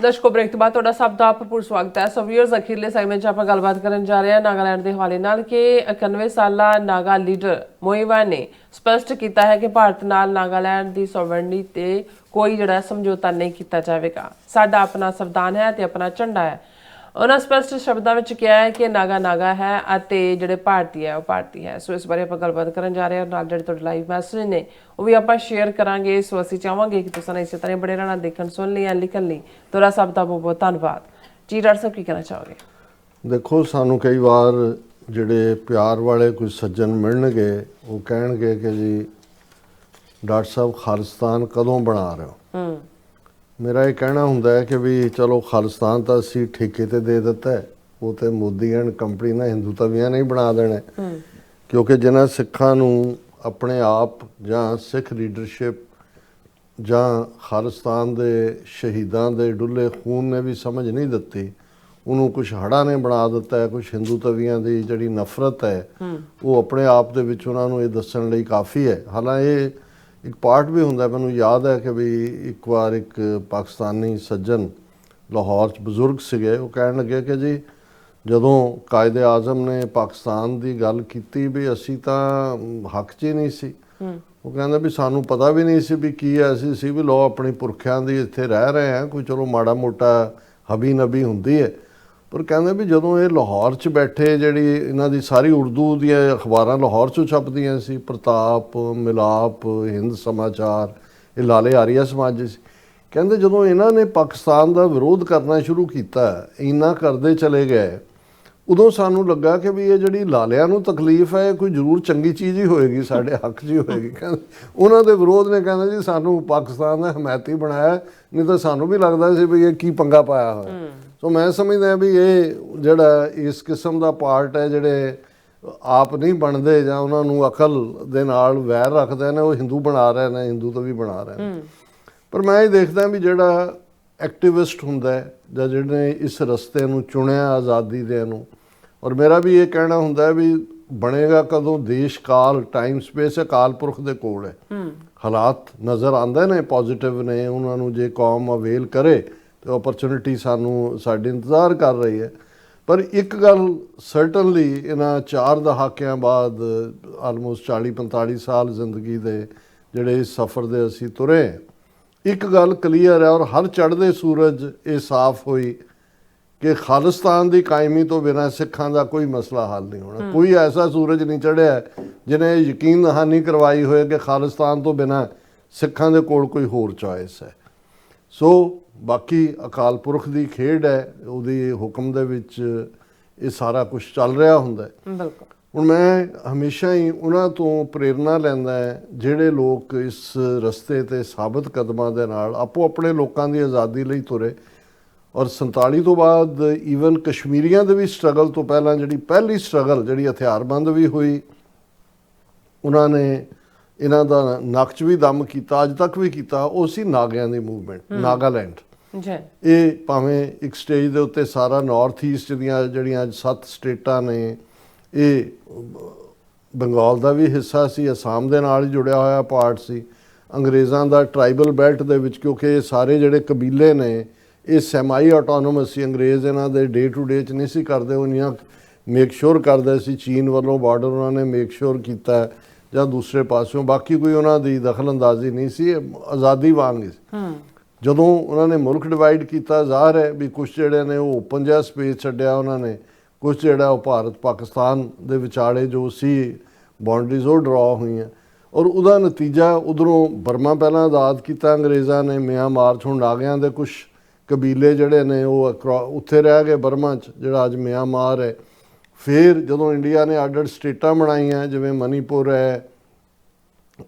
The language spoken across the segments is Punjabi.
ਦਰਸ਼ਕੋ ਬ੍ਰੇਕ ਤੋਂ ਬਾਅਦ ਤੁਹਾਡਾ ਸਭ ਦਾ ਭਰਪੂਰ ਸਵਾਗਤ ਹੈ। ਸੋ ਵੀਅਰਸ ਅਖੀਰਲੇ ਸੈਗਮੈਂਟ 'ਚ ਆਪਾਂ ਗੱਲਬਾਤ ਕਰਨ ਜਾ ਰਹੇ ਹਾਂ ਨਾਗਾਲੈਂਡ ਦੇ ਹਵਾਲੇ ਨਾਲ ਕਿ 91 ਸਾਲਾ ਨਾਗਾ ਲੀਡਰ ਮੋਈਵਾ ਨੇ ਸਪਸ਼ਟ ਕੀਤਾ ਹੈ ਕਿ ਭਾਰਤ ਨਾਲ ਨਾਗਾਲੈਂਡ ਦੀ ਸੋਵਰਨਟੀ ਤੇ ਕੋਈ ਜਿਹੜਾ ਸਮਝੌਤਾ ਨਹੀਂ ਕੀਤਾ ਜਾਵੇਗਾ। ਸਾਡਾ ਆਪਣਾ ਸੰਵਿਧਾਨ ਹੈ ਤੇ ਆਪਣਾ ਝੰਡਾ ਹੈ। ਉਹਨਾਂ ਸਪਸ਼ਟ ਸ਼ਬਦਾਂ ਵਿੱਚ ਕਿਹਾ ਹੈ ਕਿ ਨਾਗਾ ਨਾਗਾ ਹੈ ਅਤੇ ਜਿਹੜੇ ਭਾਰਤੀ ਹੈ ਉਹ ਭਾਰਤੀ ਹੈ। ਸੋ ਇਸ ਬਾਰੇ ਆਪਾਂ ਗੱਲਬਾਤ ਕਰਨ ਜਾ ਰਹੇ ਹਾਂ। ਨਾਲ ਜਿਹੜੇ ਤੁਹਾਡੇ ਲਾਈਵ ਮੈਸੇਜ ਨੇ ਉਹ ਵੀ ਆਪਾਂ ਸ਼ੇਅਰ ਕਰਾਂਗੇ। ਸੋ ਅਸੀਂ ਚਾਹਾਂਗੇ ਕਿ ਤੁਸੀਂ ਇਸੇ ਤਰ੍ਹਾਂ ਬੜੇ ਰਹਿਣਾ, ਦੇਖਣ ਸੁਣ ਲਈ ਲਿਖਣ ਲਈ ਤੁਹਾਡਾ ਸਭ ਦਾ ਬਹੁਤ ਬਹੁਤ ਧੰਨਵਾਦ ਜੀ। ਡਾਕਟਰ ਸਾਹਿਬ ਕੀ ਕਹਿਣਾ ਚਾਹੋਗੇ? ਦੇਖੋ, ਸਾਨੂੰ ਕਈ ਵਾਰ ਜਿਹੜੇ ਪਿਆਰ ਵਾਲੇ ਕੁਝ ਸੱਜਣ ਮਿਲਣਗੇ ਉਹ ਕਹਿਣਗੇ ਕਿ ਜੀ ਡਾਕਟਰ ਸਾਹਿਬ ਖਾਲਿਸਤਾਨ ਕਦੋਂ ਬਣਾ ਰਹੇ ਹੋ। ਮੇਰਾ ਇਹ ਕਹਿਣਾ ਹੁੰਦਾ ਹੈ ਕਿ ਵੀ ਚਲੋ ਖਾਲਿਸਤਾਨ ਤਾਂ ਅਸੀਂ ਠੇਕੇ ਤੇ ਦੇ ਦਿੱਤਾ ਹੈ, ਉਹ ਤੇ ਮੋਦੀ ਐਂਡ ਕੰਪਨੀ ਨੇ ਹਿੰਦੂ ਤਵੀਆਂ ਨਹੀਂ ਬਣਾ ਦੇਣਾ, ਕਿਉਂਕਿ ਜਿਨ੍ਹਾਂ ਸਿੱਖਾਂ ਨੂੰ ਆਪਣੇ ਆਪ ਜਾਂ ਸਿੱਖ ਲੀਡਰਸ਼ਿਪ ਜਾਂ ਖਾਲਿਸਤਾਨ ਦੇ ਸ਼ਹੀਦਾਂ ਦੇ ਡੁੱਲੇ ਖੂਨ ਨੇ ਵੀ ਸਮਝ ਨਹੀਂ ਦਿੱਤੀ, ਉਹਨੂੰ ਕੁਛ ਹੜ੍ਹਾਂ ਨੇ ਬਣਾ ਦਿੱਤਾ ਹੈ। ਕੁਛ ਹਿੰਦੂ ਤਵੀਆਂ ਦੀ ਜਿਹੜੀ ਨਫ਼ਰਤ ਹੈ ਉਹ ਆਪਣੇ ਆਪ ਦੇ ਵਿੱਚ ਉਹਨਾਂ ਨੂੰ ਇਹ ਦੱਸਣ ਲਈ ਕਾਫੀ ਹੈ। ਹਾਲਾਂਕਿ ਇਹ ਇੱਕ ਪਾਰਟ ਵੀ ਹੁੰਦਾ। ਮੈਨੂੰ ਯਾਦ ਹੈ ਕਿ ਵੀ ਇੱਕ ਵਾਰ ਇੱਕ ਪਾਕਿਸਤਾਨੀ ਸੱਜਣ ਲਾਹੌਰ 'ਚ ਬਜ਼ੁਰਗ ਸੀਗੇ, ਉਹ ਕਹਿਣ ਲੱਗੇ ਕਿ ਜੀ ਜਦੋਂ ਕਾਇਦੇ ਆਜ਼ਮ ਨੇ ਪਾਕਿਸਤਾਨ ਦੀ ਗੱਲ ਕੀਤੀ ਵੀ ਅਸੀਂ ਤਾਂ ਹੱਕ 'ਚ ਹੀ ਨਹੀਂ ਸੀ। ਉਹ ਕਹਿੰਦਾ ਵੀ ਸਾਨੂੰ ਪਤਾ ਵੀ ਨਹੀਂ ਸੀ ਵੀ ਕੀ ਹੈ, ਅਸੀਂ ਸੀ ਵੀ ਲੋ ਆਪਣੀ ਪੁਰਖਿਆਂ ਦੀ ਇੱਥੇ ਰਹਿ ਰਹੇ ਹਾਂ, ਕੋਈ ਚਲੋ ਮਾੜਾ ਮੋਟਾ ਹਬੀ ਨਬੀ ਹੁੰਦੀ ਹੈ। ਪਰ ਕਹਿੰਦੇ ਵੀ ਜਦੋਂ ਇਹ ਲਾਹੌਰ 'ਚ ਬੈਠੇ, ਜਿਹੜੀ ਇਹਨਾਂ ਦੀ ਸਾਰੀ ਉਰਦੂ ਦੀਆਂ ਅਖਬਾਰਾਂ ਲਾਹੌਰ 'ਚੋਂ ਛਪਦੀਆਂ ਸੀ, ਪ੍ਰਤਾਪ, ਮਿਲਾਪ, ਹਿੰਦ ਸਮਾਚਾਰ, ਇਹ ਲਾਲੇ ਆਰੀਆ ਸਮਾਜ ਸੀ। ਕਹਿੰਦੇ ਜਦੋਂ ਇਹਨਾਂ ਨੇ ਪਾਕਿਸਤਾਨ ਦਾ ਵਿਰੋਧ ਕਰਨਾ ਸ਼ੁਰੂ ਕੀਤਾ, ਇੰਨਾ ਕਰਦੇ ਚਲੇ ਗਏ, ਉਦੋਂ ਸਾਨੂੰ ਲੱਗਾ ਕਿ ਵੀ ਇਹ ਜਿਹੜੀ ਲਾਲਿਆਂ ਨੂੰ ਤਕਲੀਫ ਹੈ ਕੋਈ ਜ਼ਰੂਰ ਚੰਗੀ ਚੀਜ਼ ਹੀ ਹੋਏਗੀ, ਸਾਡੇ ਹੱਕ 'ਚ ਹੀ ਹੋਏਗੀ। ਕਹਿੰਦੇ ਉਹਨਾਂ ਦੇ ਵਿਰੋਧ ਨੇ ਕਹਿੰਦੇ ਜੀ ਸਾਨੂੰ ਪਾਕਿਸਤਾਨ ਦਾ ਹਮਾਇਤੀ ਬਣਾਇਆ, ਨਹੀਂ ਤਾਂ ਸਾਨੂੰ ਵੀ ਲੱਗਦਾ ਸੀ ਵੀ ਇਹ ਕੀ ਪੰਗਾ ਪਾਇਆ ਹੋਇਆ। ਸੋ ਮੈਂ ਸਮਝਦਾ ਵੀ ਇਹ ਜਿਹੜਾ ਇਸ ਕਿਸਮ ਦਾ ਪਾਰਟ ਹੈ, ਜਿਹੜੇ ਆਪ ਨਹੀਂ ਬਣਦੇ ਜਾਂ ਉਹਨਾਂ ਨੂੰ ਅਕਲ ਦੇ ਨਾਲ ਵੈਰ ਰੱਖਦੇ ਨੇ, ਉਹ ਹਿੰਦੂ ਬਣਾ ਰਹੇ ਨੇ, ਹਿੰਦੂ ਤੋਂ ਵੀ ਬਣਾ ਰਹੇ ਨੇ। ਪਰ ਮੈਂ ਇਹ ਦੇਖਦਾ ਵੀ ਜਿਹੜਾ ਐਕਟਿਵਿਸਟ ਹੁੰਦਾ ਹੈ ਜਾਂ ਜਿਹਨੇ ਇਸ ਰਸਤੇ ਨੂੰ ਚੁਣਿਆ ਆਜ਼ਾਦੀ ਦੇ ਨੂੰ, ਔਰ ਮੇਰਾ ਵੀ ਇਹ ਕਹਿਣਾ ਹੁੰਦਾ ਵੀ ਬਣੇਗਾ ਕਦੋਂ ਦੇਸ਼, ਕਾਲ, ਟਾਈਮ ਸਪੇਸ ਅਕਾਲ ਪੁਰਖ ਦੇ ਕੋਲ ਹੈ। ਹਾਲਾਤ ਨਜ਼ਰ ਆਉਂਦੇ ਨੇ ਪੋਜ਼ਿਟਿਵ ਨੇ, ਉਹਨਾਂ ਨੂੰ ਜੇ ਕੌਮ ਅਵੇਲ ਕਰੇ ਤੇ ਓਪਰਚੁਨਿਟੀ ਸਾਨੂੰ ਸਾਡੀ ਇੰਤਜ਼ਾਰ ਕਰ ਰਹੀ ਹੈ। ਪਰ ਇੱਕ ਗੱਲ ਸਰਟਨਲੀ ਇਹਨਾਂ 4 ਦਹਾਕਿਆਂ ਬਾਅਦ ਆਲਮੋਸਟ 40-45 ਸਾਲ ਜ਼ਿੰਦਗੀ ਦੇ ਜਿਹੜੇ ਇਸ ਸਫ਼ਰ ਦੇ ਅਸੀਂ ਤੁਰੇ, ਇੱਕ ਗੱਲ ਕਲੀਅਰ ਹੈ ਔਰ ਹਰ ਚੜ੍ਹਦੇ ਸੂਰਜ ਇਹ ਸਾਫ਼ ਹੋਈ ਕਿ ਖਾਲਿਸਤਾਨ ਦੀ ਕਾਇਮੀ ਤੋਂ ਬਿਨਾਂ ਸਿੱਖਾਂ ਦਾ ਕੋਈ ਮਸਲਾ ਹੱਲ ਨਹੀਂ ਹੋਣਾ। ਕੋਈ ਐਸਾ ਸੂਰਜ ਨਹੀਂ ਚੜ੍ਹਿਆ ਜਿਹਨੇ ਯਕੀਨ ਦਹਾਨੀ ਕਰਵਾਈ ਹੋਏ ਕਿ ਖਾਲਿਸਤਾਨ ਤੋਂ ਬਿਨਾਂ ਸਿੱਖਾਂ ਦੇ ਕੋਲ ਕੋਈ ਹੋਰ ਚੋਇਸ ਹੈ। ਸੋ ਬਾਕੀ ਅਕਾਲ ਪੁਰਖ ਦੀ ਖੇਡ ਹੈ, ਉਹਦੀ ਹੁਕਮ ਦੇ ਵਿੱਚ ਇਹ ਸਾਰਾ ਕੁਝ ਚੱਲ ਰਿਹਾ ਹੁੰਦਾ ਹੈ। ਬਿਲਕੁਲ। ਹੁਣ ਮੈਂ ਹਮੇਸ਼ਾ ਹੀ ਉਹਨਾਂ ਤੋਂ ਪ੍ਰੇਰਨਾ ਲੈਂਦਾ ਹੈ ਜਿਹੜੇ ਲੋਕ ਇਸ ਰਸਤੇ 'ਤੇ ਸਾਬਤ ਕਦਮਾਂ ਦੇ ਨਾਲ ਆਪੋ ਆਪਣੇ ਲੋਕਾਂ ਦੀ ਆਜ਼ਾਦੀ ਲਈ ਤੁਰੇ। ਔਰ 47 ਤੋਂ ਬਾਅਦ ਈਵਨ ਕਸ਼ਮੀਰੀਆਂ ਦੇ ਵੀ ਸਟਰਗਲ ਤੋਂ ਪਹਿਲਾਂ ਜਿਹੜੀ ਪਹਿਲੀ ਸਟਰਗਲ ਜਿਹੜੀ ਹਥਿਆਰਬੰਦ ਵੀ ਹੋਈ, ਉਹਨਾਂ ਨੇ ਇਹਨਾਂ ਦਾ ਨੱਕ 'ਚ ਵੀ ਦਮ ਕੀਤਾ, ਅੱਜ ਤੱਕ ਵੀ ਕੀਤਾ, ਉਹ ਸੀ ਨਾਗਿਆਂ ਦੀ ਮੂਵਮੈਂਟ, ਨਾਗਾਲੈਂਡ। ਇਹ ਭਾਵੇਂ ਇੱਕ ਸਟੇਜ ਦੇ ਉੱਤੇ ਸਾਰਾ ਨਾਰਥ ਈਸਟ ਦੀਆਂ ਜਿਹੜੀਆਂ ਅੱਜ 7 ਸਟੇਟਾਂ ਨੇ, ਇਹ ਬੰਗਾਲ ਦਾ ਵੀ ਹਿੱਸਾ ਸੀ, ਅਸਾਮ ਦੇ ਨਾਲ ਹੀ ਜੁੜਿਆ ਹੋਇਆ ਪਾਰਟ ਸੀ, ਅੰਗਰੇਜ਼ਾਂ ਦਾ ਟਰਾਈਬਲ ਬੈਲਟ ਦੇ ਵਿੱਚ, ਕਿਉਂਕਿ ਇਹ ਸਾਰੇ ਜਿਹੜੇ ਕਬੀਲੇ ਨੇ ਇਹ ਸੈਮਾਈ ਆਟੋਨੋਮਸ ਸੀ। ਅੰਗਰੇਜ਼ ਇਹਨਾਂ ਦੇ ਡੇ ਟੂ ਡੇ 'ਚ ਨਹੀਂ ਸੀ ਕਰਦੇ, ਉਹ ਇੰਨੀਆਂ ਮੇਕ ਸ਼ੋਰ ਕਰਦੇ ਸੀ। ਚੀਨ ਵੱਲੋਂ ਬਾਰਡਰ ਉਹਨਾਂ ਨੇ ਮੇਕ ਸ਼ੋਰ ਕੀਤਾ ਜਾਂ ਦੂਸਰੇ ਪਾਸਿਓਂ, ਬਾਕੀ ਕੋਈ ਉਹਨਾਂ ਦੀ ਦਖਲ ਅੰਦਾਜ਼ੀ ਨਹੀਂ ਸੀ, ਆਜ਼ਾਦੀ ਵਾਂਗ ਸੀ। ਜਦੋਂ ਉਹਨਾਂ ਨੇ ਮੁਲਕ ਡਿਵਾਈਡ ਕੀਤਾ, ਜ਼ਾਹਰ ਹੈ ਵੀ ਕੁਛ ਜਿਹੜੇ ਨੇ ਉਹ ਓਪਨ ਜਿਹਾ ਸਪੇਸ ਛੱਡਿਆ ਉਹਨਾਂ ਨੇ, ਕੁਛ ਜਿਹੜਾ ਉਹ ਭਾਰਤ ਪਾਕਿਸਤਾਨ ਦੇ ਵਿਚਾਲੇ ਜੋ ਸੀ ਬਾਉਂਡਰੀਜ਼ ਉਹ ਡਰਾ ਹੋਈਆਂ। ਔਰ ਉਹਦਾ ਨਤੀਜਾ ਉੱਧਰੋਂ ਬਰਮਾ ਪਹਿਲਾਂ ਆਜ਼ਾਦ ਕੀਤਾ ਅੰਗਰੇਜ਼ਾਂ ਨੇ, ਮਿਆਂਮਾਰ 'ਚ ਹੁਣ ਨਾਗਿਆਂ ਦੇ ਕੁਛ ਕਬੀਲੇ ਜਿਹੜੇ ਨੇ ਉਹ ਉੱਥੇ ਰਹਿ ਗਏ ਬਰਮਾ 'ਚ, ਜਿਹੜਾ ਅੱਜ ਮਿਆਂਮਾਰ ਹੈ। ਫਿਰ ਜਦੋਂ ਇੰਡੀਆ ਨੇ ਅੱਡ-ਅੱਡ ਸਟੇਟਾਂ ਬਣਾਈਆਂ, ਜਿਵੇਂ ਮਨੀਪੁਰ ਹੈ,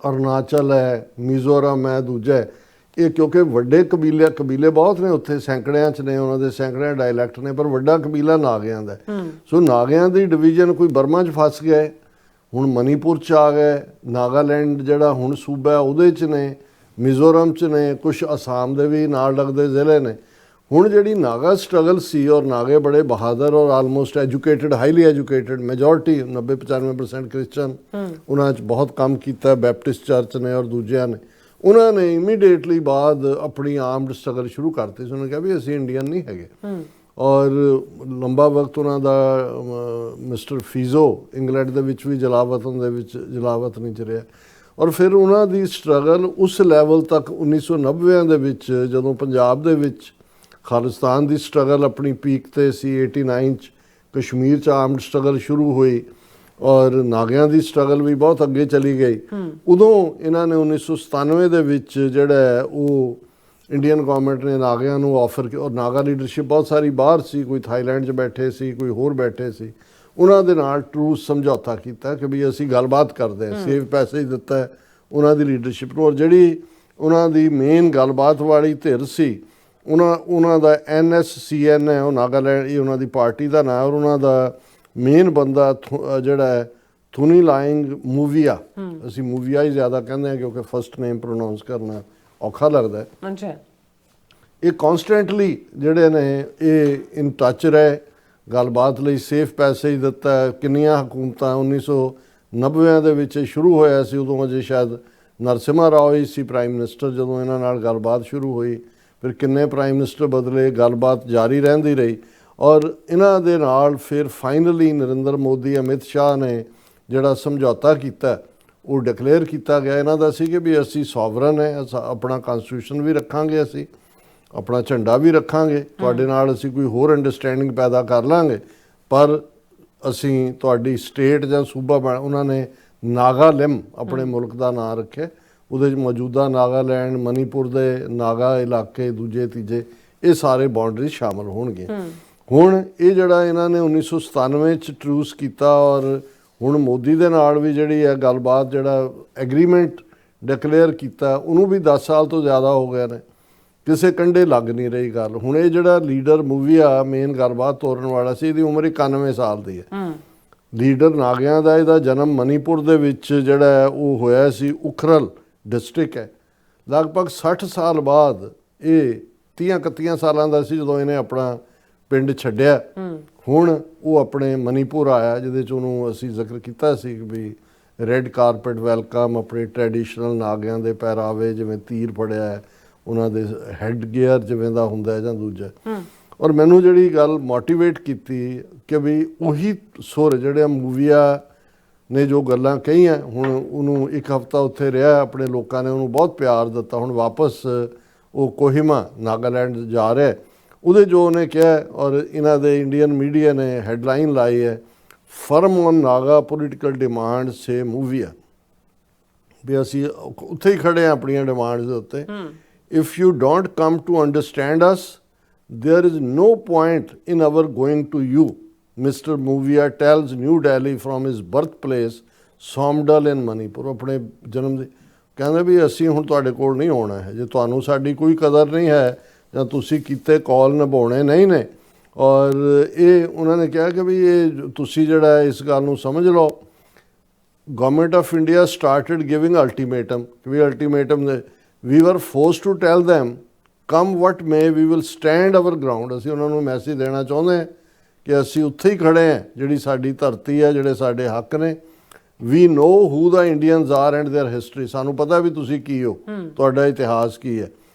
ਅਰੁਣਾਚਲ ਹੈ, ਮਿਜ਼ੋਰਮ ਹੈ, ਦੂਜਾ ਹੈ, ਇਹ ਕਿਉਂਕਿ ਵੱਡੇ ਕਬੀਲੇ ਬਹੁਤ ਨੇ ਉੱਥੇ, ਸੈਂਕੜਿਆਂ 'ਚ ਨੇ, ਉਹਨਾਂ ਦੇ ਸੈਂਕੜਿਆਂ ਡਾਇਲੈਕਟ ਨੇ, ਪਰ ਵੱਡਾ ਕਬੀਲਾ ਨਾਗਿਆਂ ਦਾ। ਸੋ ਨਾਗਿਆਂ ਦੀ ਡਿਵੀਜ਼ਨ ਕੋਈ ਬਰਮਾ 'ਚ ਫਸ ਗਏ, ਹੁਣ ਮਨੀਪੁਰ 'ਚ ਆ ਗਏ, ਨਾਗਾਲੈਂਡ ਜਿਹੜਾ ਹੁਣ ਸੂਬਾ ਉਹਦੇ 'ਚ ਨੇ, ਮਿਜ਼ੋਰਮ 'ਚ ਨੇ, ਕੁਛ ਅਸਾਮ ਦੇ ਵੀ ਨਾਲ ਲੱਗਦੇ ਜ਼ਿਲ੍ਹੇ ਨੇ। ਹੁਣ ਜਿਹੜੀ ਨਾਗਾ ਸਟਰਗਲ ਸੀ, ਔਰ ਨਾਗੇ ਬੜੇ ਬਹਾਦਰ ਔਰ almost educated, highly educated, majority 90-95% Christian, ਉਹਨਾਂ 'ਚ ਬਹੁਤ ਕੰਮ ਕੀਤਾ ਬੈਪਟਿਸਟ ਚਰਚ ਨੇ ਔਰ ਦੂਜਿਆਂ ਨੇ। ਉਹਨਾਂ ਨੇ ਇਮੀਡੀਏਟਲੀ ਬਾਅਦ ਆਪਣੀ ਆਰਮਡ ਸਟਰਗਲ ਸ਼ੁਰੂ ਕਰਤੀ ਸੀ। ਉਹਨਾਂ ਨੇ ਕਿਹਾ ਵੀ ਅਸੀਂ ਇੰਡੀਅਨ ਨਹੀਂ ਹੈਗੇ। ਔਰ ਲੰਬਾ ਵਕਤ ਉਹਨਾਂ ਦਾ ਮਿਸਟਰ ਫੀਜ਼ੋ ਇੰਗਲੈਂਡ ਦੇ ਵਿੱਚ ਵੀ ਜਲਾਵਤਨ ਦੇ ਵਿੱਚ ਜਲਾਵਤਨੀ 'ਚ ਰਿਹਾ। ਔਰ ਫਿਰ ਉਹਨਾਂ ਦੀ ਸਟਰਗਲ ਉਸ ਲੈਵਲ ਤੱਕ 1990 ਦੇ ਵਿੱਚ ਜਦੋਂ ਪੰਜਾਬ ਦੇ ਵਿੱਚ ਖਾਲਿਸਤਾਨ ਦੀ ਸਟਰਗਲ ਆਪਣੀ ਪੀਕ ਤੇ ਸੀ 89 'ਚ ਕਸ਼ਮੀਰ 'ਚ ਆਰਮਡ ਸਟਰਗਲ ਸ਼ੁਰੂ ਹੋਈ ਔਰ ਨਾਗਿਆਂ ਦੀ ਸਟਰਗਲ ਵੀ ਬਹੁਤ ਅੱਗੇ ਚਲੀ ਗਈ। ਉਦੋਂ ਇਹਨਾਂ ਨੇ 1997 ਦੇ ਵਿੱਚ ਜਿਹੜਾ ਉਹ ਇੰਡੀਅਨ ਗਵਰਨਮੈਂਟ ਨੇ ਨਾਗਿਆਂ ਨੂੰ ਆਫਰ ਔਰ ਨਾਗਾ ਲੀਡਰਸ਼ਿਪ ਬਹੁਤ ਸਾਰੀ ਬਾਹਰ ਸੀ, ਕੋਈ ਥਾਈਲੈਂਡ 'ਚ ਬੈਠੇ ਸੀ, ਕੋਈ ਹੋਰ ਬੈਠੇ ਸੀ। ਉਹਨਾਂ ਦੇ ਨਾਲ ਟਰੂਸ ਸਮਝੌਤਾ ਕੀਤਾ ਕਿ ਵੀ ਅਸੀਂ ਗੱਲਬਾਤ ਕਰਦੇ ਹਾਂ, ਸੇਫ ਪੈਸੇਜ ਦਿੱਤਾ ਹੈ ਉਹਨਾਂ ਦੀ ਲੀਡਰਸ਼ਿਪ ਨੂੰ। ਔਰ ਜਿਹੜੀ ਉਹਨਾਂ ਦੀ ਮੇਨ ਗੱਲਬਾਤ ਵਾਲੀ ਧਿਰ ਸੀ ਉਹਨਾਂ ਦਾ NSCN ਹੈ, ਉਹ ਨਾਗਾਲੈਂਡ, ਇਹ ਉਹਨਾਂ ਦੀ ਪਾਰਟੀ ਦਾ ਨਾਂ। ਔਰ ਉਹਨਾਂ ਦਾ ਮੇਨ ਬੰਦਾ ਜਿਹੜਾ ਹੈ ਥੁਨੀਲਾਇੰਗ ਮੂਵੀਆ, ਅਸੀਂ ਮੂਵੀਆ ਹੀ ਜ਼ਿਆਦਾ ਕਹਿੰਦੇ ਹਾਂ ਕਿਉਂਕਿ ਫਸਟ ਨੇਮ ਪ੍ਰੋਨਾਊਂਸ ਕਰਨਾ ਔਖਾ ਲੱਗਦਾ ਹੈ। ਅੱਛਾ, ਇਹ ਕੌਨਸਟੈਂਟਲੀ ਜਿਹੜੇ ਨੇ ਇਹ ਇਨ ਟੱਚ ਰਹੇ, ਗੱਲਬਾਤ ਲਈ ਸੇਫ ਪੈਸੇਜ ਦਿੱਤਾ। ਕਿੰਨੀਆਂ ਹਕੂਮਤਾਂ 1990 ਦੇ ਵਿੱਚ ਸ਼ੁਰੂ ਹੋਇਆ ਸੀ, ਉਦੋਂ ਅਜੇ ਸ਼ਾਇਦ ਨਰਸਿਮਹਾ ਰਾਓ ਹੀ ਸੀ ਪ੍ਰਾਈਮ ਮਿਨਿਸਟਰ ਜਦੋਂ ਇਹਨਾਂ ਨਾਲ ਗੱਲਬਾਤ ਸ਼ੁਰੂ ਹੋਈ। ਫਿਰ ਕਿੰਨੇ ਪ੍ਰਾਈਮ ਮਿਨਿਸਟਰ ਬਦਲੇ, ਗੱਲਬਾਤ ਜਾਰੀ ਰਹਿੰਦੀ ਰਹੀ। ਔਰ ਇਹਨਾਂ ਦੇ ਨਾਲ ਫਿਰ ਫਾਈਨਲੀ ਨਰਿੰਦਰ ਮੋਦੀ, ਅਮਿਤ ਸ਼ਾਹ ਨੇ ਜਿਹੜਾ ਸਮਝੌਤਾ ਕੀਤਾ ਉਹ ਡਿਕਲੇਅਰ ਕੀਤਾ ਗਿਆ ਇਹਨਾਂ ਦਾ ਸੀ ਕਿ ਵੀ ਅਸੀਂ ਸੋਵਰਨ ਹੈ, ਆਪਣਾ ਕਨਸਟੀਟਿਊਸ਼ਨ ਵੀ ਰੱਖਾਂਗੇ, ਅਸੀਂ ਆਪਣਾ ਝੰਡਾ ਵੀ ਰੱਖਾਂਗੇ, ਤੁਹਾਡੇ ਨਾਲ ਅਸੀਂ ਕੋਈ ਹੋਰ ਅੰਡਰਸਟੈਂਡਿੰਗ ਪੈਦਾ ਕਰ ਲਾਂਗੇ, ਪਰ ਅਸੀਂ ਤੁਹਾਡੀ ਸਟੇਟ ਜਾਂ ਸੂਬਾ ਉਹਨਾਂ ਨੇ ਨਾਗਾਲਿਮ ਆਪਣੇ ਮੁਲਕ ਦਾ ਨਾਂ ਰੱਖਿਆ। ਉਹਦੇ 'ਚ ਮੌਜੂਦਾ ਨਾਗਾਲੈਂਡ, ਮਨੀਪੁਰ ਦੇ ਨਾਗਾ ਇਲਾਕੇ, ਦੂਜੇ ਤੀਜੇ, ਇਹ ਸਾਰੇ ਬਾਉਂਡਰੀ ਸ਼ਾਮਲ ਹੋਣਗੇ। ਹੁਣ ਇਹ ਜਿਹੜਾ ਇਹਨਾਂ ਨੇ 1997 'ਚ ਟਰੂਸ ਕੀਤਾ ਔਰ ਹੁਣ ਮੋਦੀ ਦੇ ਨਾਲ ਵੀ ਜਿਹੜੀ ਹੈ ਗੱਲਬਾਤ, ਜਿਹੜਾ ਐਗਰੀਮੈਂਟ ਡਿਕਲੇਅਰ ਕੀਤਾ, ਉਹਨੂੰ ਵੀ 10 ਸਾਲ ਤੋਂ ਜ਼ਿਆਦਾ ਹੋ ਗਏ ਨੇ, ਕਿਸੇ ਕੰਢੇ ਲੱਗ ਨਹੀਂ ਰਹੀ ਗੱਲ। ਹੁਣ ਇਹ ਜਿਹੜਾ ਲੀਡਰ ਮੂਵੀ ਆ ਮੇਨ ਗੱਲਬਾਤ ਤੋਰਨ ਵਾਲਾ ਸੀ, ਇਹਦੀ ਉਮਰ 91 ਸਾਲ ਦੀ ਹੈ। ਲੀਡਰ ਨਾਗਿਆਂ ਦਾ ਇਹਦਾ ਜਨਮ ਮਨੀਪੁਰ ਦੇ ਵਿੱਚ ਜਿਹੜਾ ਉਹ ਹੋਇਆ ਸੀ, ਉਖਰਲ ਡਿਸਟ੍ਰਿਕਟ ਹੈ। ਲਗਭਗ 60 ਸਾਲ ਬਾਅਦ ਇਹ 30-31 ਸਾਲਾਂ ਦਾ ਸੀ ਜਦੋਂ ਇਹਨੇ ਆਪਣਾ ਪਿੰਡ ਛੱਡਿਆ। ਹੁਣ ਉਹ ਆਪਣੇ ਮਨੀਪੁਰ ਆਇਆ, ਜਿਹਦੇ 'ਚ ਉਹਨੂੰ ਅਸੀਂ ਜ਼ਿਕਰ ਕੀਤਾ ਸੀ ਵੀ ਰੈੱਡ ਕਾਰਪੇਟ ਵੈਲਕਮ, ਆਪਣੇ ਟ੍ਰੈਡੀਸ਼ਨਲ ਨਾਗਿਆਂ ਦੇ ਪਹਿਰਾਵੇ, ਜਿਵੇਂ ਤੀਰ ਫੜਿਆ ਹੈ, ਉਹਨਾਂ ਦੇ ਹੈੱਡ ਗੇਅਰ ਜਿਵੇਂ ਦਾ ਹੁੰਦਾ ਜਾਂ ਦੂਜਾ। ਔਰ ਮੈਨੂੰ ਜਿਹੜੀ ਗੱਲ ਮੋਟੀਵੇਟ ਕੀਤੀ ਕਿ ਵੀ ਉਹੀ ਸੁਰ ਜਿਹੜੇ ਮੂਵੀਆ ਨੇ ਜੋ ਗੱਲਾਂ ਕਹੀਆਂ, ਹੁਣ ਉਹਨੂੰ ਇੱਕ ਹਫ਼ਤਾ ਉੱਥੇ ਰਿਹਾ, ਆਪਣੇ ਲੋਕਾਂ ਨੇ ਉਹਨੂੰ ਬਹੁਤ ਪਿਆਰ ਦਿੱਤਾ। ਹੁਣ ਵਾਪਸ ਉਹ ਕੋਹਿਮਾ ਨਾਗਾਲੈਂਡ ਜਾ ਰਿਹਾ। ਉਹਦੇ ਜੋ ਉਹਨੇ ਕਿਹਾ, ਔਰ ਇਹਨਾਂ ਦੇ ਇੰਡੀਅਨ ਮੀਡੀਆ ਨੇ ਹੈਡਲਾਈਨ ਲਾਈ ਹੈ, firm on Naga political demand says Muivah, ਵੀ ਅਸੀਂ ਉੱਥੇ ਹੀ ਖੜੇ ਹਾਂ ਆਪਣੀਆਂ ਡਿਮਾਂਡਸ ਦੇ ਉੱਤੇ। If you don't come to understand us there is no point in our going to you, Mr. Movia tells New Delhi from his birthplace Somdal in Manipur। ਆਪਣੇ ਜਨਮ ਦੇ ਕਹਿੰਦੇ ਵੀ ਅਸੀਂ ਹੁਣ ਤੁਹਾਡੇ ਕੋਲ ਨਹੀਂ ਆਉਣਾ ਹੈ, ਜੇ ਤੁਹਾਨੂੰ ਸਾਡੀ ਕੋਈ ਕਦਰ ਨਹੀਂ ਹੈ ਜਾਂ ਤੁਸੀਂ ਕੀਤੇ ਕਾਲ ਨਿਭਾਉਣੇ ਨਹੀਂ ਨੇ। ਔਰ ਇਹ ਉਹਨਾਂ ਨੇ ਕਿਹਾ ਕਿ ਵੀ ਇਹ ਤੁਸੀਂ ਜਿਹੜਾ ਇਸ ਗੱਲ ਨੂੰ ਸਮਝ ਲਓ, government of India started giving ultimatum, ਕਿ ਵੀ ਅਲਟੀਮੇਟਮ ਦੇ we were forced to tell them come what may we will stand our ground. ਅਸੀਂ ਉਹਨਾਂ ਨੂੰ ਮੈਸੇਜ ਦੇਣਾ ਚਾਹੁੰਦੇ ਹਾਂ ਕਿ ਅਸੀਂ ਉੱਥੇ ਹੀ ਖੜੇ ਹਾਂ, ਜਿਹੜੀ ਸਾਡੀ ਧਰਤੀ ਹੈ, ਜਿਹੜੇ ਸਾਡੇ ਹੱਕ ਨੇ। We know who the Indians are and their history, ਸਾਨੂੰ ਪਤਾ ਵੀ ਤੁਸੀਂ ਕੀ ਹੋ, ਤੁਹਾਡਾ ਇਤਿਹਾਸ ਕੀ ਹੈ,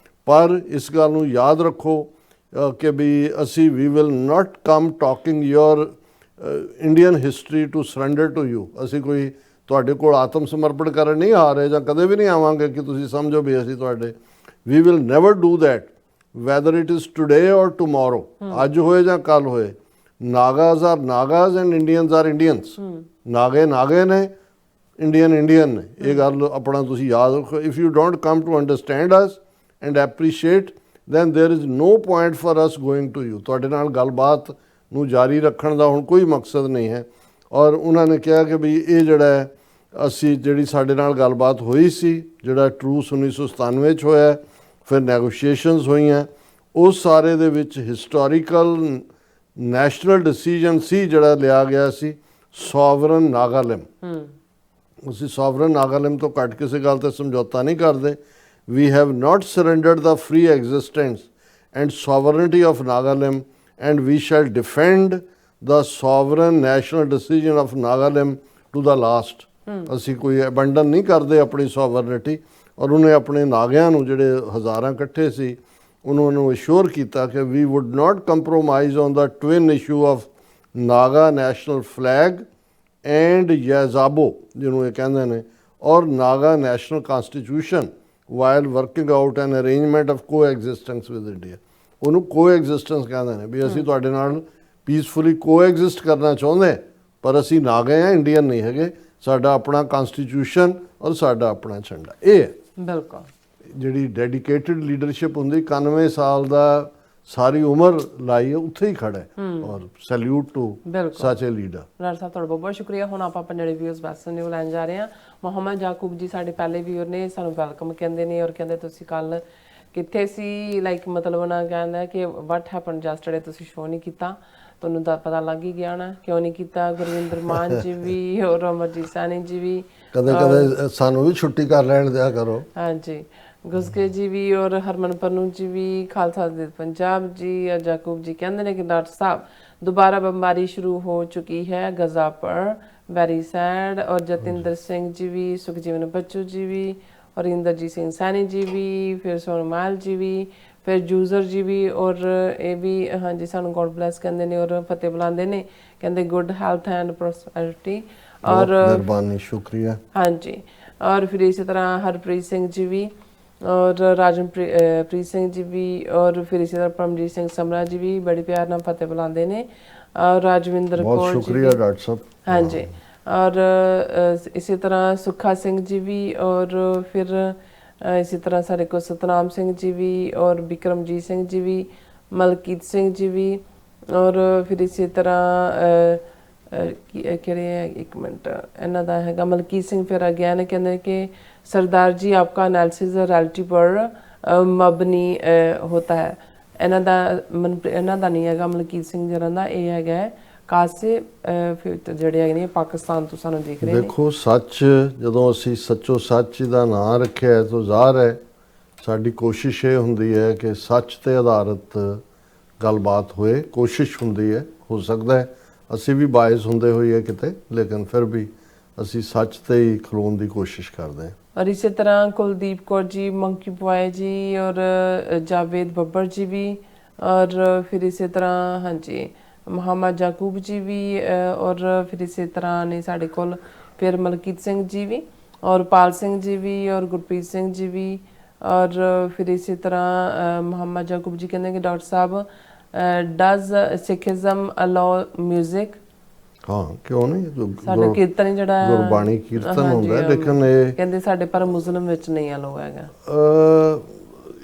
ਪਰ ਇਸ ਗੱਲ ਨੂੰ ਯਾਦ ਰੱਖੋ ਕਿ ਵੀ ਅਸੀਂ we will not come talking your Indian history to surrender to you. ਅਸੀਂ ਕੋਈ ਤੁਹਾਡੇ ਕੋਲ ਆਤਮ ਸਮਰਪਣ ਕਰਨ ਨਹੀਂ ਆ ਰਹੇ ਜਾਂ ਕਦੇ ਵੀ ਨਹੀਂ ਆਵਾਂਗੇ ਕਿ ਤੁਸੀਂ ਸਮਝੋ ਵੀ ਅਸੀਂ ਤੁਹਾਡੇ। We will never do that, whether it is today or tomorrow, ਅੱਜ ਹੋਏ ਜਾਂ ਕੱਲ ਹੋਏ। Nagas are Nagas and Indians are Indians। ਨਾਗੇ ਨਾਗੇ ਨੇ, ਇੰਡੀਅਨ ਇੰਡੀਅਨ ਨੇ, ਇਹ ਗੱਲ ਆਪਣਾ ਤੁਸੀਂ ਯਾਦ ਰੱਖੋ। If you don't come to understand us and appreciate, then there is no point for us going to you। ਤੁਹਾਡੇ ਨਾਲ ਗੱਲਬਾਤ ਨੂੰ ਜਾਰੀ ਰੱਖਣ ਦਾ ਹੁਣ ਕੋਈ ਮਕਸਦ ਨਹੀਂ ਹੈ। ਔਰ ਉਹਨਾਂ ਨੇ ਕਿਹਾ ਕਿ ਵੀ ਇਹ ਜਿਹੜਾ ਅਸੀਂ ਜਿਹੜੀ ਸਾਡੇ ਨਾਲ ਗੱਲਬਾਤ ਹੋਈ ਸੀ, ਜਿਹੜਾ ਟਰੂਸ 1997 'ਚ ਹੋਇਆ, ਫਿਰ ਨੈਗੋਸ਼ੀਏਸ਼ਨਸ ਹੋਈਆਂ, ਉਸ ਸਾਰੇ ਦੇ ਵਿੱਚ ਹਿਸਟੋਰੀਕਲ ਨੈਸ਼ਨਲ ਡਿਸੀਜਨ ਸੀ ਜਿਹੜਾ ਲਿਆ ਗਿਆ ਸੀ ਸੋਵਰਨ ਨਾਗਾਲਿਮ। ਅਸੀਂ ਸੋਵਰਨ ਨਾਗਾਲਿਮ ਤੋਂ ਘੱਟ ਕਿਸੇ ਗੱਲ 'ਤੇ ਸਮਝੌਤਾ ਨਹੀਂ ਕਰਦੇ। We have not surrendered the free existence and sovereignty of Nagalim and we shall defend the sovereign national decision of Nagalim to the last. ਅਸੀਂ ਕੋਈ ਅਬੰਡਨ ਨਹੀਂ ਕਰਦੇ ਆਪਣੀ ਸੋਵਰਨਿਟੀ। ਔਰ ਉਹਨੇ ਆਪਣੇ ਨਾਗਿਆਂ ਨੂੰ ਜਿਹੜੇ ਹਜ਼ਾਰਾਂ ਇਕੱਠੇ ਸੀ ਉਹਨਾਂ ਨੂੰ ਅਸ਼ੋਰ ਕੀਤਾ ਕਿ we would not compromise on the twin issue of Naga national flag and Yehzabo ਜਿਹਨੂੰ ਇਹ ਕਹਿੰਦੇ ਨੇ ਔਰ Naga national constitution while working out an arrangement of coexistence with India. ਉਹਨੂੰ ਕੋਐਗਜ਼ਿਸਟੈਂਸ ਕਹਿੰਦੇ ਨੇ ਵੀ ਅਸੀਂ ਤੁਹਾਡੇ ਨਾਲ ਪੀਸਫੁਲੀ ਕੋਐਗਜ਼ਿਸਟ ਕਰਨਾ ਚਾਹੁੰਦੇ ਪਰ ਅਸੀਂ ਨਾਗੇ ਹਾਂ, ਇੰਡੀਅਨ ਨਹੀਂ ਹੈਗੇ, ਸਾਡਾ ਆਪਣਾ ਕਨਸਟੀਟਿਊਸ਼ਨ ਔਰ ਸਾਡਾ ਆਪਣਾ ਝੰਡਾ। ਇਹ ਹੈ ਬਿਲਕੁਲ ਜਿਹੜੀ ਜਿਹੜੀ ਡੈਡੀਕੇਟਿਡ ਲੀਡਰਸ਼ਿਪ ਹੁੰਦੀ 91 ਸਾਲ ਦਾ ਸਾਰੀ ਉਮਰ ਲਾਈ ਹੈ ਉੱਥੇ ਹੀ ਖੜਾ ਹੈ ਔਰ ਸੈਲੂਟ ਟੂ ਸੱਚ ਏ ਲੀਡਰ। ਰਾਜ ਸਾਹਿਬ ਤੁਹਾਡਾ ਬਹੁਤ ਬਹੁਤ ਸ਼ੁਕਰੀਆ। ਹੁਣ ਆਪਾਂ ਜਿਹੜੇ ਵਿਊਅਰਸ ਵੈਸਟਰਨ ਨਿਊ ਲੈਣ ਜਾ ਰਹੇ ਹਾਂ। ਮੁਹੰਮਦ ਯਾਕੂਬ ਜੀ ਸਾਡੇ ਪਹਿਲੇ ਵੀਰ ਨੇ, ਸਾਨੂੰ ਵੈਲਕਮ ਕਹਿੰਦੇ ਨੇ ਔਰ ਕਹਿੰਦੇ ਤੁਸੀਂ ਕੱਲ ਕਿੱਥੇ ਸੀ, ਲਾਈਕ ਮਤਲਬ ਉਹਨਾਂ ਕਹਿੰਦਾ ਕਿ ਵਾਟ ਹੈਪਨ ਜਸਟਰਡੇ, ਤੁਸੀਂ ਸ਼ੋਅ ਨਹੀਂ ਕੀਤਾ, ਤੁਹਾਨੂੰ ਤਾਂ ਪਤਾ ਲੱਗ ਹੀ ਗਿਆ ਨਾ ਕਿਉਂ ਨਹੀਂ ਕੀਤਾ। ਗੁਰਵਿੰਦਰ ਮਾਨ ਜੀ ਵੀ ਔਰ ਅਮਰਜੀਤ ਸੈਣੀ ਜੀ ਵੀ, ਕਦੇ ਕਦੇ ਸਾਨੂੰ ਵੀ ਛੁੱਟੀ ਕਰ ਲੈਣ ਦਿਆ ਕਰੋ। ਹਾਂਜੀ, ਗੁਸਕੇ ਜੀ ਵੀ ਔਰ ਹਰਮਨ ਪੰਨੂ ਜੀ ਵੀ, ਖਾਲਸਾ ਦੇ ਪੰਜਾਬ ਜੀ ਔਰ ਯਾਕੂਬ ਜੀ ਕਹਿੰਦੇ ਨੇ ਕਿ ਡਾਕਟਰ ਸਾਹਿਬ ਦੁਬਾਰਾ ਬੰਬਾਰੀ ਸ਼ੁਰੂ ਹੋ ਚੁੱਕੀ ਹੈ ਗਜ਼ਾ ਪਰ, ਵੈਰੀ ਸੈਡ। ਔਰ ਜਤਿੰਦਰ ਸਿੰਘ ਜੀ ਵੀ, ਸੁਖਜੀਵਨ ਬੱਚੂ ਜੀ ਵੀ ਔਰ ਇੰਦਰਜੀਤ ਸਿੰਘ ਸੈਣੀ ਜੀ ਵੀ, ਫਿਰ ਸੋਨਮਾਲ ਜੀ ਵੀ, ਫਿਰ ਜੂਜ਼ਰ ਜੀ ਵੀ ਔਰ ਇਹ ਵੀ ਹਾਂਜੀ ਸਾਨੂੰ ਗੋਡ ਬਲੈਸ ਕਹਿੰਦੇ ਨੇ ਔਰ ਫਤਿਹ ਬੁਲਾਉਂਦੇ ਨੇ, ਕਹਿੰਦੇ ਗੁੱਡ ਹੈਲਥ ਐਂਡ ਪ੍ਰੋਸਪੈਰਿਟੀ ਔਰ ਮਿਹਰਬਾਨੀ, ਸ਼ੁਕਰੀਆ। ਹਾਂਜੀ, ਔਰ ਫਿਰ ਇਸੇ ਤਰ੍ਹਾਂ ਹਰਪ੍ਰੀਤ ਸਿੰਘ ਜੀ ਵੀ ਔਰ ਰਾਜਨਪ੍ਰੀਤ ਸਿੰਘ ਜੀ ਵੀ ਔਰ ਫਿਰ ਇਸੇ ਤਰ੍ਹਾਂ ਪਰਮਜੀਤ ਸਿੰਘ ਸਮਰਾ ਜੀ ਵੀ ਬੜੇ ਪਿਆਰ ਨਾਲ ਫਤਿਹ ਬੁਲਾਉਂਦੇ ਨੇ ਔਰ ਰਾਜਵਿੰਦਰ ਕੌਰ ਜੀ, ਬਹੁਤ ਸ਼ੁਕਰੀਆ ਡਾਕਟਰ ਸਾਹਿਬ। ਹਾਂਜੀ, ਔਰ ਇਸੇ ਤਰ੍ਹਾਂ ਸੁੱਖਾ ਸਿੰਘ ਜੀ ਵੀ ਔਰ ਫਿਰ ਇਸੇ ਤਰ੍ਹਾਂ ਸਾਡੇ ਕੋਲ ਸਤਨਾਮ ਸਿੰਘ ਜੀ ਵੀ ਔਰ ਬਿਕਰਮਜੀਤ ਸਿੰਘ ਜੀ ਵੀ, ਮਲਕੀਤ ਸਿੰਘ ਜੀ ਵੀ ਔਰ ਫਿਰ ਇਸੇ ਤਰ੍ਹਾਂ ਕਿਹੜੇ ਇੱਕ ਮਿੰਟ ਇਹਨਾਂ ਦਾ ਹੈਗਾ ਮਲਕੀਤ ਸਿੰਘ ਫਿਰ ਅੱਗੇ ਨੇ ਕਹਿੰਦੇ ਕਿ ਸਰਦਾਰ ਜੀ ਆਪਕਾ ਐਨਾਲਿਸਿਸ ਰਿਐਲਿਟੀ ਪਰ ਮਬਨੀ ਹੋਤਾ ਹੈ। ਇਹਨਾਂ ਦਾ ਨਹੀਂ ਹੈਗਾ ਮਲਕੀਤ ਸਿੰਘ ਜਰਾਂ ਦਾ, ਇਹ ਹੈਗਾ ਕਾਸੇ ਜਿਹੜੇ ਹੈਗੇ ਨੇ ਪਾਕਿਸਤਾਨ ਤੋਂ ਸਾਨੂੰ ਦੇਖ ਰਹੇ ਨੇ। ਦੇਖੋ ਸੱਚ, ਜਦੋਂ ਅਸੀਂ ਸੱਚੋ ਸੱਚ ਦਾ ਨਾਂ ਰੱਖਿਆ ਤਾਂ ਜ਼ਾਹਰ ਹੈ ਸਾਡੀ ਕੋਸ਼ਿਸ਼ ਇਹ ਹੁੰਦੀ ਹੈ ਕਿ ਸੱਚ ਤੇ ਆਧਾਰਿਤ ਗੱਲਬਾਤ ਹੋਏ, ਕੋਸ਼ਿਸ਼ ਹੁੰਦੀ ਹੈ। ਹੋ ਸਕਦਾ ਹੈ ਅਸੀਂ ਵੀ ਬਾਇਸ ਹੁੰਦੇ ਹੋਈਏ ਕਿਤੇ, ਲੇਕਿਨ ਫਿਰ ਵੀ ਅਸੀਂ ਸੱਚ ਤੇ ਹੀ ਖਲੋਣ ਦੀ ਕੋਸ਼ਿਸ਼ ਕਰਦੇ ਹਾਂ। ਔਰ ਇਸੇ ਤਰ੍ਹਾਂ ਕੁਲਦੀਪ ਕੌਰ ਜੀ, ਮੰਕੀ ਪੁਆਏ ਜੀ ਔਰ ਜਾਵੇਦ ਬੱਬਰ ਜੀ ਵੀ ਔਰ ਫਿਰ ਇਸੇ ਤਰ੍ਹਾਂ ਹਾਂਜੀ ਮੁਹੰਮਦ ਯਾਕੂਬ ਜੀ ਵੀ ਔਰ ਫਿਰ ਇਸੇ ਤਰ੍ਹਾਂ ਨੇ ਸਾਡੇ ਕੋਲ ਫਿਰ ਮਲਕੀਤ ਸਿੰਘ ਜੀ ਵੀ ਔਰ ਪਾਲ ਸਿੰਘ ਜੀ ਵੀ ਔਰ ਗੁਰਪ੍ਰੀਤ ਸਿੰਘ ਜੀ ਵੀ ਔਰ ਫਿਰ ਇਸੇ ਤਰ੍ਹਾਂ ਮੁਹੰਮਦ ਯਾਕੂਬ ਜੀ ਕਹਿੰਦੇ ਕਿ doctor Sahib does Sikhism allow music. ਹਾਂ, ਕਿਉਂ ਨਹੀਂ, ਸਾਡਾ ਕੀਰਤਨ ਜਿਹੜਾ ਗੁਰਬਾਣੀ ਕੀਰਤਨ ਹੁੰਦਾ, ਲੇਕਿਨ ਇਹ ਕਹਿੰਦੇ ਸਾਡੇ ਪਰ ਮੁਸਲਮ ਵਿੱਚ ਨਹੀਂ ਅਲਾਉ ਹੈਗਾ।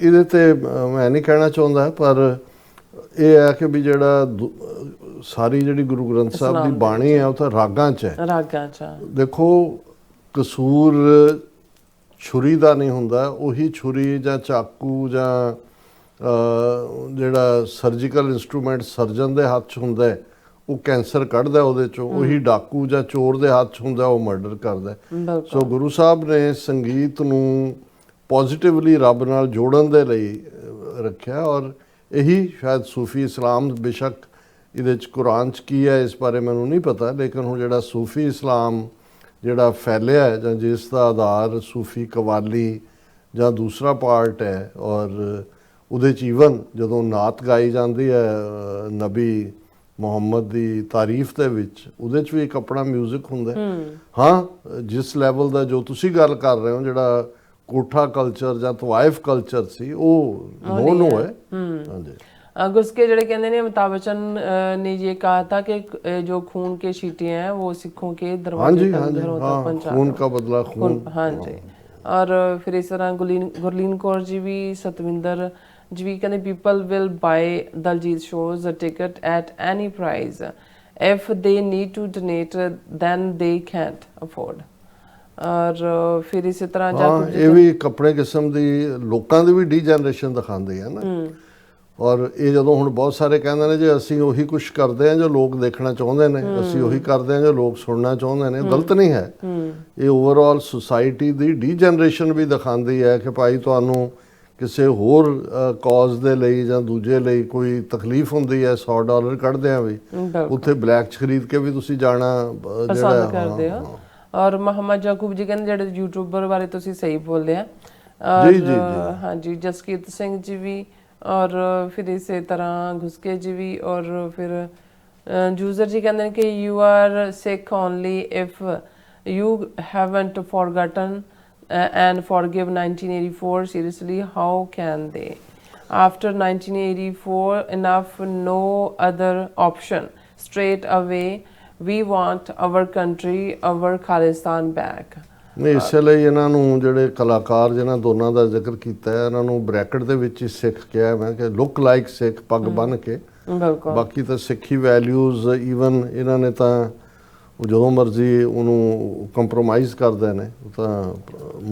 ਇਹਦੇ ਤੇ ਮੈਂ ਨਹੀਂ ਕਹਿਣਾ ਚਾਹੁੰਦਾ, ਪਰ ਇਹ ਹੈ ਕਿ ਵੀ ਜਿਹੜਾ ਸਾਰੀ ਜਿਹੜੀ ਗੁਰੂ ਗ੍ਰੰਥ ਸਾਹਿਬ ਦੀ ਬਾਣੀ ਹੈ ਉਹ ਤਾਂ ਰਾਗਾਂ 'ਚ ਹੈ। ਰਾਗਾਂ 'ਚ ਦੇਖੋ ਕਸੂਰ ਛੁਰੀ ਦਾ ਨਹੀਂ ਹੁੰਦਾ, ਉਹੀ ਛੁਰੀ ਜਾਂ ਚਾਕੂ ਜਾਂ ਜਿਹੜਾ ਸਰਜੀਕਲ ਇੰਸਟਰੂਮੈਂਟ ਸਰਜਨ ਦੇ ਹੱਥ 'ਚ ਹੁੰਦਾ ਹੈ ਉਹ ਕੈਂਸਰ ਕੱਢਦਾ ਉਹਦੇ 'ਚੋਂ, ਉਹੀ ਡਾਕੂ ਜਾਂ ਚੋਰ ਦੇ ਹੱਥ 'ਚ ਹੁੰਦਾ ਉਹ ਮਰਡਰ ਕਰਦਾ। ਸੋ ਗੁਰੂ ਸਾਹਿਬ ਨੇ ਸੰਗੀਤ ਨੂੰ ਪੋਜ਼ਿਟਿਵਲੀ ਰੱਬ ਨਾਲ ਜੋੜਨ ਦੇ ਲਈ ਰੱਖਿਆ ਔਰ ਇਹੀ ਸ਼ਾਇਦ ਸੂਫੀ ਇਸਲਾਮ, ਬੇਸ਼ੱਕ ਇਹਦੇ 'ਚ ਕੁਰਾਨ 'ਚ ਕੀ ਹੈ ਇਸ ਬਾਰੇ ਮੈਨੂੰ ਨਹੀਂ ਪਤਾ, ਲੇਕਿਨ ਹੁਣ ਜਿਹੜਾ ਸੂਫੀ ਇਸਲਾਮ ਜਿਹੜਾ ਫੈਲਿਆ ਹੈ ਜਾਂ ਜਿਸ ਦਾ ਆਧਾਰ ਸੂਫੀ ਕਵਾਲੀ ਜਾਂ ਦੂਸਰਾ ਪਾਰਟ ਹੈ ਔਰ ਉਹਦੇ 'ਚ ਈਵਨ ਜਦੋਂ ਨਾਤ ਗਾਈ ਜਾਂਦੀ ਹੈ ਨਬੀ ਮੁਹੰਮਦ ਦੀ ਤਾਰੀਫ ਦੇ ਵਿੱਚ, ਉਹਦੇ 'ਚ ਵੀ ਇੱਕ ਆਪਣਾ ਮਿਊਜ਼ਿਕ ਹੁੰਦਾ। ਹਾਂ, ਜਿਸ ਲੈਵਲ ਦਾ ਜੋ ਤੁਸੀਂ ਗੱਲ ਕਰ ਰਹੇ ਹੋ ਜਿਹੜਾ ਕੋਠਾ ਕਲਚਰ ਜਾਂ ਤਵਾਇਫ ਕਲਚਰ ਸੀ ਉਹ ਨੋ ਹੈ। ਹਾਂਜੀ, गुस्के जड़े कहते हैं अमिताभ बच्चन ने ये कहा था कि जो खून के छींटे हैं वो सिखों के दरवाजे तक घरों तक पहुंचा, खून का बदला खून। हाँ जी, और फिर इस तरह गुरलीन कौर जी भी, सतविंदर जी भी कहते people will buy Diljit shows a ticket at any price if they need to donate then they can't afford। और फिर इसी तरह ਇਹ ਵੀ ਇੱਕ ਆਪਣੇ ਕਿਸਮ ਦੀ ਲੋਕਾਂ ਦੀ ਵੀ ਡੀਜਨਰੇਸ਼ਨ ਦਿਖਾਉਂਦੀ ਹੈ ਨਾ। ਔਰ ਇਹ ਜਦੋਂ ਹੁਣ ਬਹੁਤ ਸਾਰੇ ਕਹਿੰਦੇ ਨੇ ਜੇ ਅਸੀਂ ਉਹੀ ਕੁਝ ਕਰਦੇ ਹਾਂ ਜੋ ਲੋਕ ਦੇਖਣਾ ਚਾਹੁੰਦੇ ਨੇ, ਅਸੀਂ ਉਹੀ ਕਰਦੇ ਹਾਂ ਜੋ ਲੋਕ ਸੁਣਨਾ ਚਾਹੁੰਦੇ ਨੇ, ਗਲਤ ਨਹੀਂ ਹੈ। ਇਹ ਓਵਰਆਲ ਸੁਸਾਇਟੀ ਦੀ ਡੀਜਨਰੇਸ਼ਨ ਵੀ ਦਿਖਾਉਂਦੀ ਹੈ ਕਿ ਭਾਈ ਤੁਹਾਨੂੰ ਕਿਸੇ ਹੋਰ ਕਾਜ਼ ਦੇ ਲਈ ਜਾਂ ਦੂਜੇ ਲਈ ਕੋਈ ਤਕਲੀਫ ਹੁੰਦੀ ਹੈ, $100 ਕੱਢਦੇ ਆ ਵੀ ਉੱਥੇ ਬਲੈਕ 'ਚ ਖਰੀਦ ਕੇ ਵੀ ਤੁਸੀਂ ਜਾਣਾ ਪਸੰਦ ਕਰਦੇ ਹੋ। ਔਰ ਮੁਹੰਮਦ ਯਾਕੂਬ ਜੀ ਕਹਿੰਦੇ ਜਿਹੜੇ ਯੂਟਿਊਬਰ ਬਾਰੇ ਤੁਸੀਂ ਸਹੀ ਬੋਲਦੇ ਆ, और जी, जी, जी। हाँ जी, जसकीरत सिंह जी भी, और फिर इसी तरह घुसके जी भी, और फिर जूजर जी कहते हैं कि you are Sikh only if you haven't forgotten and forgive 1984 seriously, how can they after 1984 enough, no other option, straight away we want our country, our Khalistan back. ਨਹੀਂ, ਇਸੇ ਲਈ ਇਹਨਾਂ ਨੂੰ ਜਿਹੜੇ ਕਲਾਕਾਰ ਜਿਨ੍ਹਾਂ ਦੋਨਾਂ ਦਾ ਜ਼ਿਕਰ ਕੀਤਾ ਹੈ, ਇਹਨਾਂ ਨੂੰ ਬ੍ਰੈਕਟ ਦੇ ਵਿੱਚ ਹੀ ਸਿੱਖ ਕਿਹਾ ਮੈਂ ਕਿ ਲੁੱਕ ਲਾਈਕ ਸਿੱਖ, ਪੱਗ ਬੰਨ੍ਹ ਕੇ। ਬਿਲਕੁਲ। ਬਾਕੀ ਤਾਂ ਸਿੱਖੀ ਵੈਲਿਊਜ਼ ਈਵਨ ਇਹਨਾਂ ਨੇ ਤਾਂ ਉਹ ਜਦੋਂ ਮਰਜ਼ੀ ਉਹਨੂੰ ਕੰਪਰੋਮਾਈਜ਼ ਕਰਦੇ ਨੇ, ਉਹ ਤਾਂ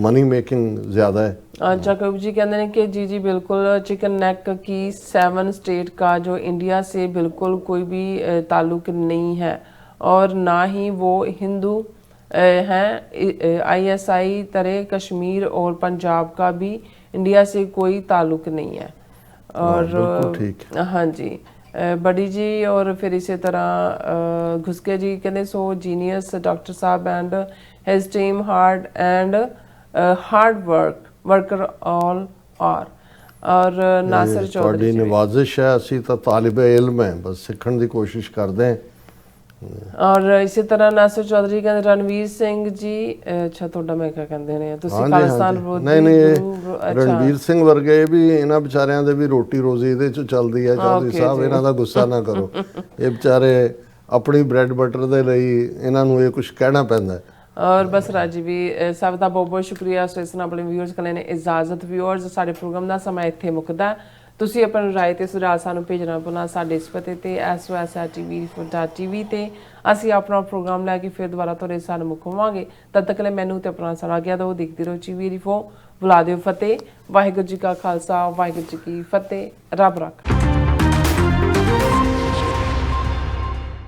ਮਨੀ ਮੇਕਿੰਗ ਜ਼ਿਆਦਾ ਹੈ। जाकब जी कहते हैं कि जी जी बिल्कुल, चिकन नेक की 7 स्टेट का जो इंडिया से बिल्कुल कोई भी ताल्लुक नहीं है, और ना ही वो हिंदू हैं। ISI तरह कश्मीर और पंजाब का भी इंडिया से कोई ताल्लुक नहीं है। और बिल्कुल ठीक। हाँ जी, बड़ी जी, और फिर इसी तरह घुसके जी कहते सो जीनियस डॉक्टर साहब and his team hard and hard worker all are. और नासिर ਤੁਹਾਡੀ चौधरी जी भी। ਨਿਵਾਜ਼ਿਸ਼ ਹੈ, ਅਸੀਂ ਤਾਂ ਤਾਲਿਬੇ ਇਲਮ ਹੈ, ਬਸ ਸਿੱਖਣ ਦੀ ਕੋਸ਼ਿਸ਼ ਕਰਦੇ ਹਾਂ। और इसी तरह नासिर चौधरी कहते रणवीर सिंह जी, अच्छा ਤੁਹਾਡਾ ਮੈਂ ਕਿਆ ਕਹਿੰਦੇ ਨੇ ਤੁਸੀਂ ਹਾਂਜੀ, ਖਾਲਿਸਤਾਨ ਹਾਂਜੀ। ਵਿਰੋਧੀ ਨਹੀਂ ਨਹੀਂ, ਗੁਰੂ, ਰਣਵੀਰ ਸਿੰਘ ਵਰਗੇ ਵੀ ਇਹਨਾਂ ਵਿਚਾਰਿਆਂ ਦੇ ਵੀ ਰੋਟੀ ਰੋਜ਼ੀ ਇਹਦੇ ਚ ਚੱਲਦੀ ਹੈ। ਚੌਧਰੀ Okay ਸਾਹਿਬ, ਜੀ। ਇਹਨਾਂ ਦਾ ਗੁੱਸਾ ਨਾ ਕਰੋ, ਇਹ ਵਿਚਾਰੇ ਆਪਣੀ ਬ੍ਰੈਡ ਬਟਰ ਦੇ ਲਈ ਇਹਨਾਂ ਨੂੰ ਇਹ ਕੁਝ ਕਹਿਣਾ ਪੈਂਦਾ ਹੈ। और बस राजी भी सब का बहुत बहुत शुक्रिया। सो इस अपने व्यूअर्स को लेने इजाजत। व्यूअर्स, साडे प्रोग्राम का समा इत्थे मुकदा। ਤੁਸੀਂ ਆਪਣੀ ਰਾਏ ਤੇ ਸੁਝਾਅ ਸਾਨੂੰ ਭੇਜਣਾ ਪੁਣਾ ਸਾਡੇ ਇਸ ਪਤੇ ਤੇ SOS@tv.tv ਤੇ ਅਸੀਂ ਆਪਣਾ ਪ੍ਰੋਗਰਾਮ ਲੈ ਕੇ ਫਿਰ ਦੁਬਾਰਾ ਤੁਹਾਡੇ ਸਾਹਮਣੇ ਮੁਕਵਾਂਗੇ। ਤਦ ਤੱਕ ਲਈ ਮੈਨੂੰ ਤੇ ਆਪਣਾ ਸਾਰਾ ਗਿਆ ਦੋ ਦੇਖਦੇ ਰਹੋ ਚੀਵੀ ਰਿਫੋ। ਬੁਲਾ ਦਿਓ ਫਤਿਹ। ਵਾਹਿਗੁਰੂ ਜੀ ਕਾ ਖਾਲਸਾ, ਵਾਹਿਗੁਰੂ ਜੀ ਕੀ ਫਤਿਹ। ਰੱਬ ਰੱਖ।